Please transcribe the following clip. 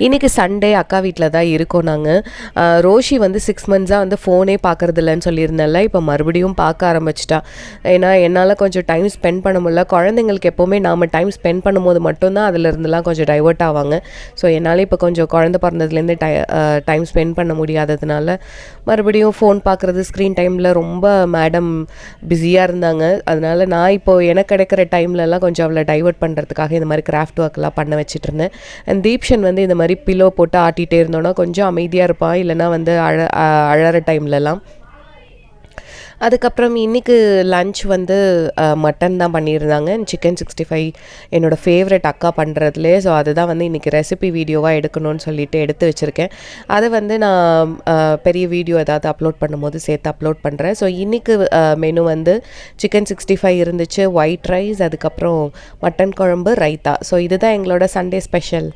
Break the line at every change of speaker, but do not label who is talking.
இன்றைக்கி சண்டே அக்கா வீட்டில் தான் இருக்கோம் நாங்கள். ரோஷி வந்து 6 மந்த்ஸாக வந்து ஃபோனே பார்க்குறதில்லன்னு சொல்லியிருந்தேன்ல, இப்போ மறுபடியும் பார்க்க ஆரம்பிச்சிட்டா. ஏன்னா என்னால் கொஞ்சம் டைம் ஸ்பெண்ட் பண்ண முடியல. குழந்தைங்களுக்கு எப்போவுமே நாம் டைம் ஸ்பெண்ட் பண்ணும்போது மட்டும்தான் அதிலிருந்துலாம் கொஞ்சம் டைவர்ட் ஆவாங்க. ஸோ என்னால் இப்போ கொஞ்சம் குழந்தை பிறந்ததுலேருந்து டைம் ஸ்பெண்ட் பண்ண முடியாததுனால மறுபடியும் ஃபோன் பார்க்குறது, ஸ்க்ரீன் டைமில் ரொம்ப மேடம் பிஸியாக இருந்தாங்க. அதனால் நான் இப்போது எனக்கு கிடைக்கிற டைம்லலாம் கொஞ்சம் அவளை டைவர்ட் பண்ணுறதுக்காக இந்த மாதிரி கிராஃப்ட் ஒர்க்லாம் பண்ண வச்சுட்டு இருந்தேன். அண்ட் தீப்ஷன் வந்து இந்த மாதிரி பில்லோ போட்டு ஆட்டிகிட்டே இருந்தோன்னா கொஞ்சம் அமைதியாக இருப்பான். இல்லைனா வந்து அழற டைம்லலாம். அதுக்கப்புறம் இன்றைக்கி லன்ச் வந்து மட்டன் தான் பண்ணியிருந்தாங்க. சிக்கன் 65 என்னோடய ஃபேவரட் அக்கா பண்ணுறதுலே. ஸோ அதுதான் வந்து இன்றைக்கி ரெசிபி வீடியோவாக எடுக்கணும்னு சொல்லிட்டு எடுத்து வச்சுருக்கேன். அதை வந்து நான் பெரிய வீடியோ ஏதாவது அப்லோட் பண்ணும்போது சேர்த்து அப்லோட் பண்ணுறேன். ஸோ இன்றைக்கி மெனு வந்து சிக்கன் 65 இருந்துச்சு, ஒயிட் ரைஸ், அதுக்கப்புறம் மட்டன் குழம்பு, ரைத்தா. ஸோ இதுதான் எங்களோட சண்டே ஸ்பெஷல்.